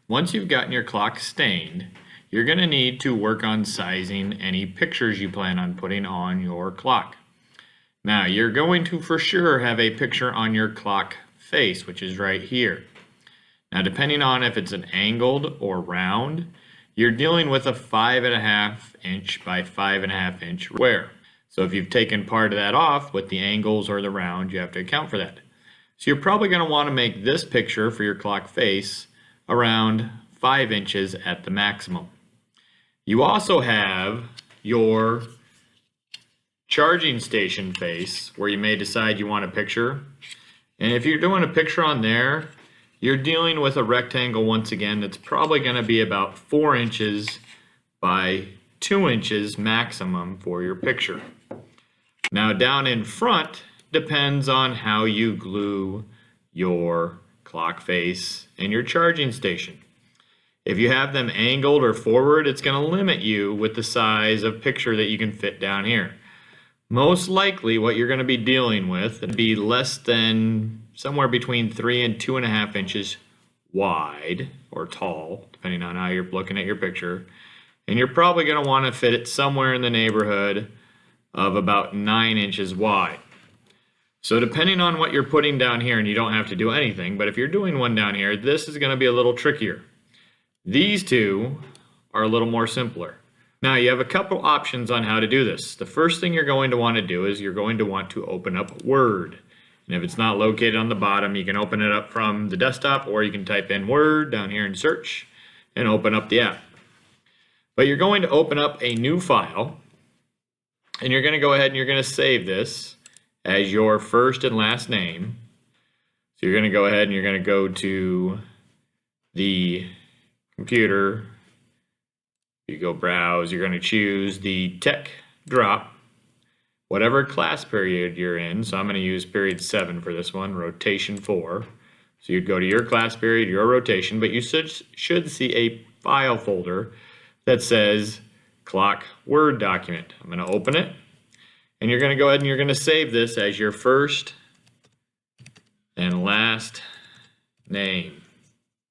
Once you've gotten your clock stained, you're going to need to work on sizing any pictures you plan on putting on your clock. Now, you're going to for sure have a picture on your clock face, which is right here. Now, depending on if it's an angled or round, you're dealing with a 5.5 inch by 5.5 inch square. So if you've taken part of that off with the angles or the round, you have to account for that. So you're probably going to want to make this picture for your clock face around 5 inches at the maximum. You also have your charging station face where you may decide you want a picture. And if you're doing a picture on there, you're dealing with a rectangle once again that's probably going to be about 4 inches by 2 inches maximum for your picture. Now down in front depends on how you glue your clock face and your charging station. If you have them angled or forward, it's going to limit you with the size of picture that you can fit down here. Most likely what you're going to be dealing with would be less than somewhere between 3 and 2.5 inches wide or tall, depending on how you're looking at your picture. And you're probably going to want to fit it somewhere in the neighborhood of about 9 inches wide. So depending on what you're putting down here, and you don't have to do anything, but if you're doing one down here, this is going to be a little trickier. These two are a little more simpler. Now you have a couple options on how to do this. The first thing you're going to want to do is you're going to want to open up Word. And if it's not located on the bottom, you can open it up from the desktop, or you can type in Word down here in search and open up the app. But you're going to open up a new file, and you're going to go ahead and you're going to save this as your first and last name. So you're going to go ahead and you're going to go to the computer, you go browse, you're going to choose the tech drop, whatever class period you're in. So I'm going to use period 7 for this one, rotation 4. So you'd go to your class period, your rotation, but you should see a file folder that says clock Word document. I'm going to open it, and you're going to go ahead and you're going to save this as your first and last name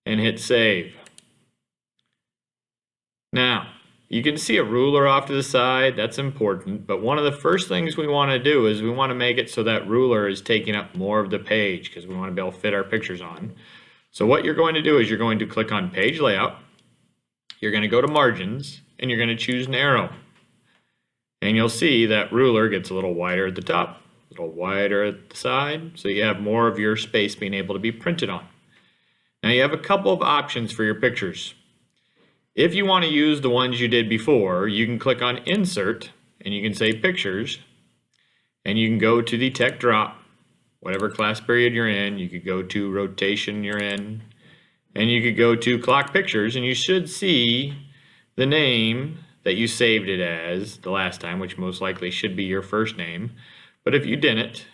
and hit save. Now, you can see a ruler off to the side. That's important, but one of the first things we want to do is we want to make it so that ruler is taking up more of the page because we want to be able to fit our pictures on. So what you're going to do is you're going to click on Page Layout, you're going to go to Margins, and you're going to choose an arrow. And you'll see that ruler gets a little wider at the top, a little wider at the side, so you have more of your space being able to be printed on. Now you have a couple of options for your pictures. If you want to use the ones you did before, you can click on Insert, and you can say Pictures, and you can go to the tech drop, whatever class period you're in. You could go to rotation you're in, and you could go to Clock Pictures, and you should see the name that you saved it as the last time, which most likely should be your first name. But if you didn't,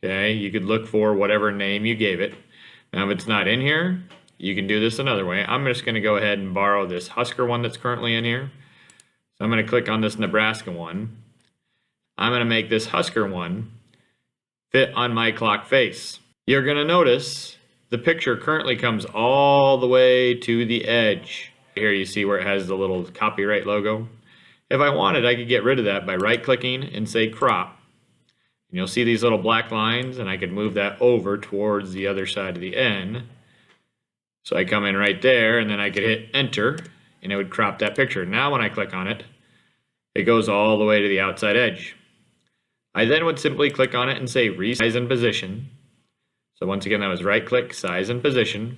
okay, you could look for whatever name you gave it. Now if it's not in here, you can do this another way. I'm just going to go ahead and borrow this Husker one that's currently in here. So I'm going to click on this Nebraska one. I'm going to make this Husker one fit on my clock face. You're going to notice the picture currently comes all the way to the edge. Here you see where it has the little copyright logo. If I wanted, I could get rid of that by right-clicking and say Crop. And you'll see these little black lines, and I could move that over towards the other side of the N. So I come in right there, and then I could hit Enter, and it would crop that picture. Now when I click on it, it goes all the way to the outside edge. I then would simply click on it and say Resize and Position. So once again, that was right-click, Size and Position.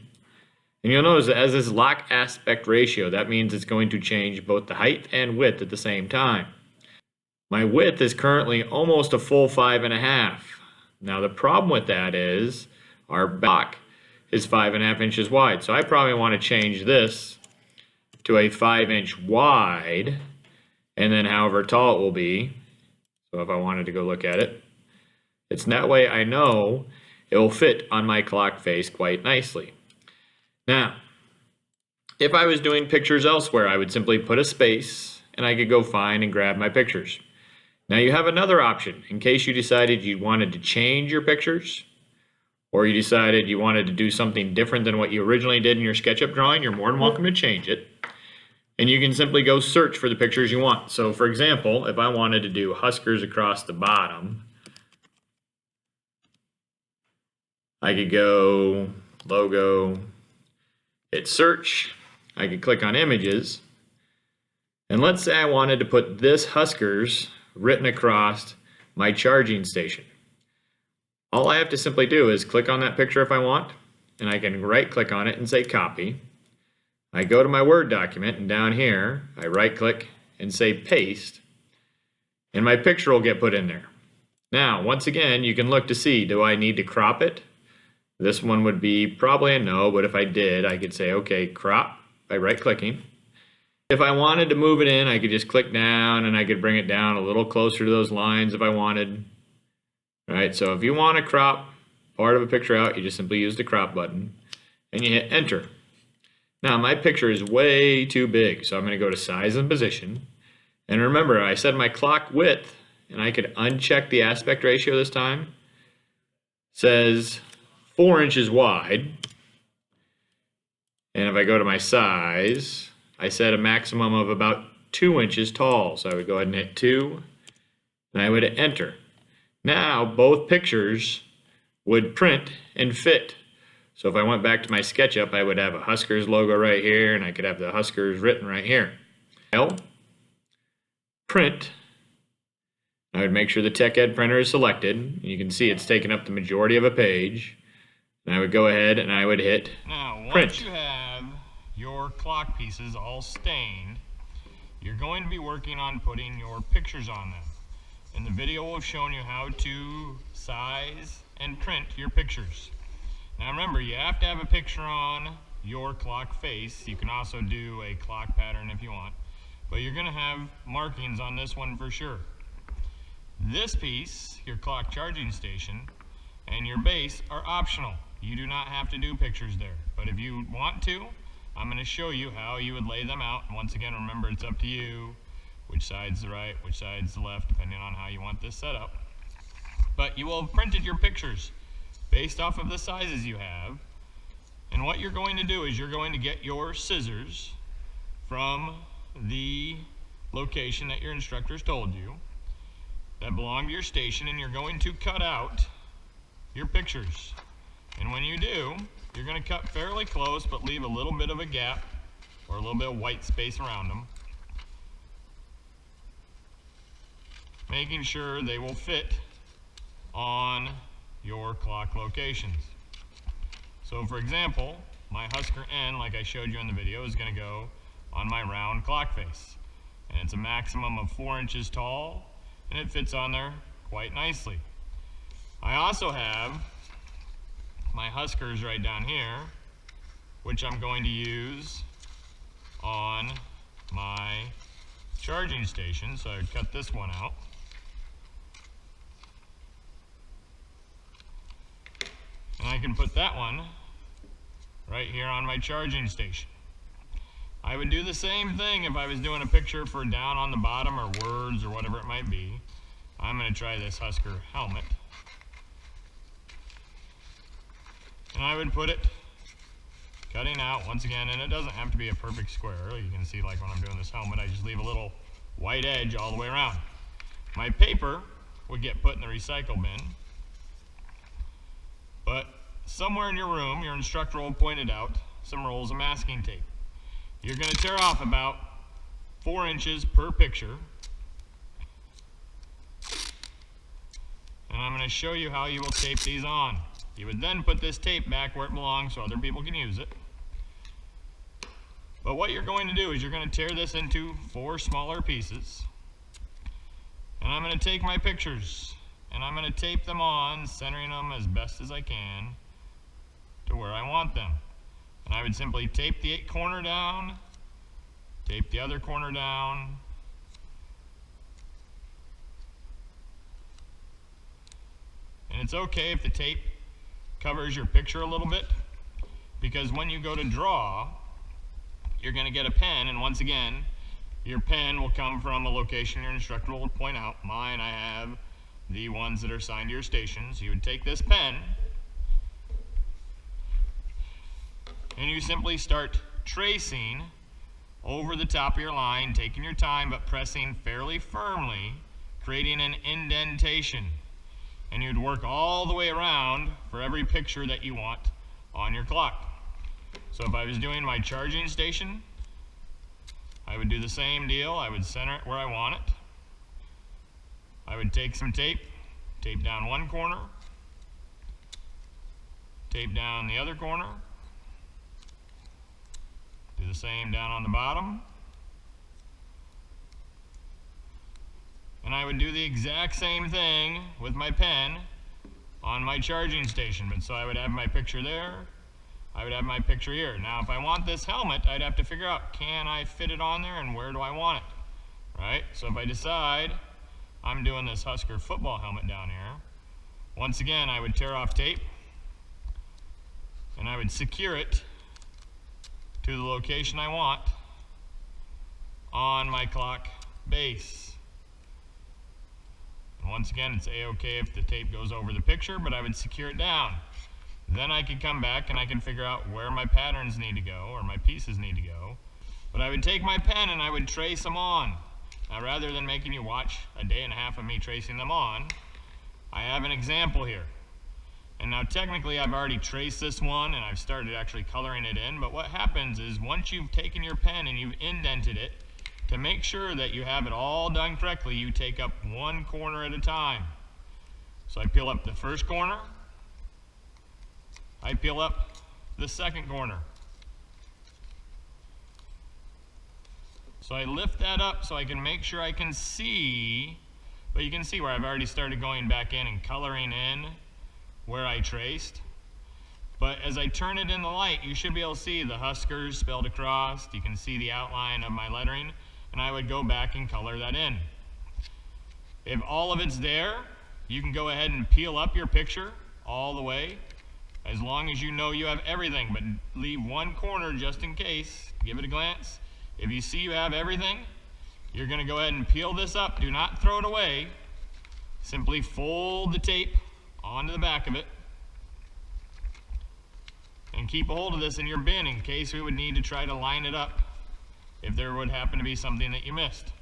And you'll notice that as this lock aspect ratio, that means it's going to change both the height and width at the same time. My width is currently almost a full 5.5. Now the problem with that is our back is 5.5 inches wide. So I probably want to change this to a 5-inch wide, and then however tall it will be. So if I wanted to go look at it, it's that way I know it will fit on my clock face quite nicely. Now, if I was doing pictures elsewhere, I would simply put a space and I could go find and grab my pictures. Now you have another option in case you decided you wanted to change your pictures or you decided you wanted to do something different than what you originally did in your SketchUp drawing, you're more than welcome to change it. And you can simply go search for the pictures you want. So for example, if I wanted to do Huskers across the bottom, I could go logo, hit search, I could click on images, and let's say I wanted to put this Huskers written across my charging station. All I have to simply do is click on that picture if I want, and I can right click on it and say copy. I go to my Word document, and down here I right click and say paste, and my picture will get put in there. Now once again, you can look to see, do I need to crop it? This one would be probably a no, but if I did, I could say okay, crop by right clicking. If I wanted to move it in, I could just click down and I could bring it down a little closer to those lines if I wanted. All right, so if you want to crop part of a picture out, you just simply use the crop button and you hit enter. Now my picture is way too big, so I'm going to go to size and position. And remember, I said my clock width, and I could uncheck the aspect ratio this time. It says 4 inches wide. And if I go to my size, I set a maximum of about 2 inches tall. So I would go ahead and hit 2, and I would hit enter. Now both pictures would print and fit. So if I went back to my SketchUp, I would have a Huskers logo right here, and I could have the Huskers written right here. File, print. I would make sure the TechEd printer is selected. You can see it's taken up the majority of a page. And I would go ahead and I would hit now, print. Once you have your clock pieces all stained, you're going to be working on putting your pictures on them. In the video, we've shown you how to size and print your pictures. Now remember, you have to have a picture on your clock face. You can also do a clock pattern if you want, but you're going to have markings on this one for sure. This piece, your clock charging station, and your base are optional. You do not have to do pictures there, but if you want to, I'm going to show you how you would lay them out. Once again, remember, it's up to you which side's the right, which side's the left, depending on how you want this set up. But you will have printed your pictures based off of the sizes you have. And what you're going to do is you're going to get your scissors from the location that your instructors told you that belong to your station, and you're going to cut out your pictures. And when you do, you're going to cut fairly close, but leave a little bit of a gap or a little bit of white space around them, making sure they will fit on your clock locations. So for example, my Husker N, like I showed you in the video, is going to go on my round clock face. And it's a maximum of 4 inches tall, and it fits on there quite nicely. I also have my Huskers right down here, which I'm going to use on my charging station. So I would cut this one out. And I can put that one right here on my charging station. I would do the same thing if I was doing a picture for down on the bottom or words or whatever it might be. I'm going to try this Husker helmet. And I would put it cutting out once again, and it doesn't have to be a perfect square. You can see, like when I'm doing this helmet, I just leave a little white edge all the way around. My paper would get put in the recycle bin, but somewhere in your room, your instructor will point it out, some rolls of masking tape. You're going to tear off about 4 inches per picture, and I'm going to show you how you will tape these on. You would then put this tape back where it belongs so other people can use it. But what you're going to do is you're going to tear this into 4 smaller pieces. And I'm going to take my pictures and I'm going to tape them on, centering them as best as I can to where I want them. And I would simply tape the corner down, tape the other corner down, and it's okay if the tape covers your picture a little bit, because when you go to draw, you're going to get a pen, and once again, your pen will come from a location your instructor will point out. Mine, I have the ones that are assigned to your stations. You would take this pen and you simply start tracing over the top of your line, taking your time but pressing fairly firmly, creating an indentation. And you'd work all the way around for every picture that you want on your clock. So if I was doing my charging station, I would do the same deal. I would center it where I want it. I would take some tape, tape down one corner, tape down the other corner, do the same down on the bottom, and I would do the exact same thing with my pen on my charging station. But so I would have my picture there, I would have my picture here. Now if I want this helmet, I'd have to figure out, can I fit it on there and where do I want it, right? So if I decide I'm doing this Husker football helmet down here, once again I would tear off tape and I would secure it to the location I want on my clock base. And once again, it's a-okay if the tape goes over the picture, but I would secure it down. Then I could come back and I can figure out where my patterns need to go or my pieces need to go. But I would take my pen and I would trace them on. Now rather than making you watch a day and a half of me tracing them on, I have an example here. And now technically I've already traced this one and I've started actually coloring it in, but what happens is once you've taken your pen and you've indented it, to make sure that you have it all done correctly, you take up one corner at a time. So I peel up the first corner, I peel up the second corner. So I lift that up so I can make sure I can see, but you can see where I've already started going back in and coloring in where I traced. But as I turn it in the light, you should be able to see the Huskers spelled across. You can see the outline of my lettering, and I would go back and color that in. If all of it's there, you can go ahead and peel up your picture all the way, as long as you know you have everything, but leave one corner just in case. Give it a glance. If you see you have everything, you're going to go ahead and peel this up. Do not throw it away. Simply fold the tape onto the back of it and keep a hold of this in your bin in case we would need to try to line it up if there would happen to be something that you missed.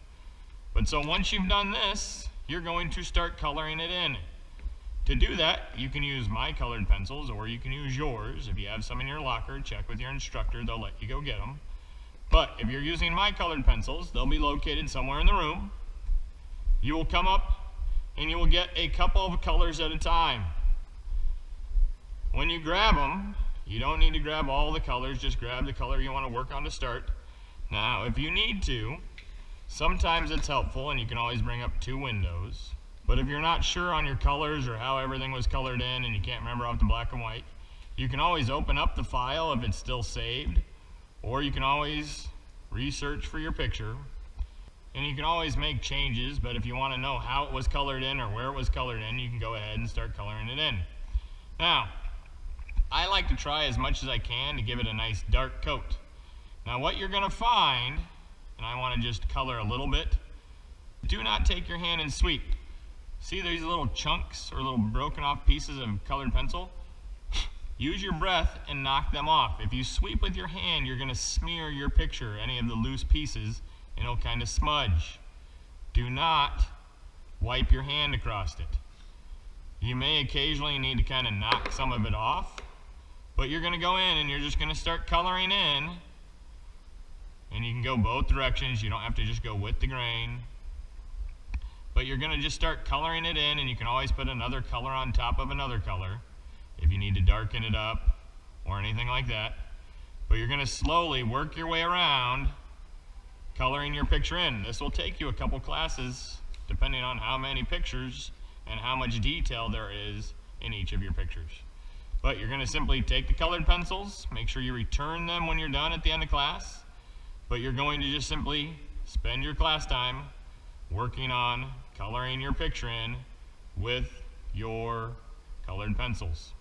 But so once you've done this, you're going to start coloring it in. To do that, you can use my colored pencils or you can use yours. If you have some in your locker, check with your instructor, they'll let you go get them. But if you're using my colored pencils, they'll be located somewhere in the room. You will come up and you will get a couple of colors at a time. When you grab them, you don't need to grab all the colors, just grab the color you want to work on to start. Now, if you need to, sometimes it's helpful and you can always bring up two windows. But if you're not sure on your colors or how everything was colored in and you can't remember off the black and white, you can always open up the file if it's still saved, or you can always research for your picture. And you can always make changes, but if you want to know how it was colored in or where it was colored in, you can go ahead and start coloring it in. Now, I like to try as much as I can to give it a nice dark coat. Now what you're going to find, and I want to just color a little bit, do not take your hand and sweep. See these little chunks or little broken off pieces of colored pencil? Use your breath and knock them off. If you sweep with your hand, you're going to smear your picture, any of the loose pieces, and it'll kind of smudge. Do not wipe your hand across it. You may occasionally need to kind of knock some of it off, but you're going to go in and you're just going to start coloring in, and you can go both directions. You don't have to just go with the grain, but you're going to just start coloring it in, and you can always put another color on top of another color if you need to darken it up or anything like that. But you're going to slowly work your way around coloring your picture in. This will take you a couple classes depending on how many pictures and how much detail there is in each of your pictures. But you're going to simply take the colored pencils, make sure you return them when you're done at the end of class, but you're going to just simply spend your class time working on coloring your picture in with your colored pencils.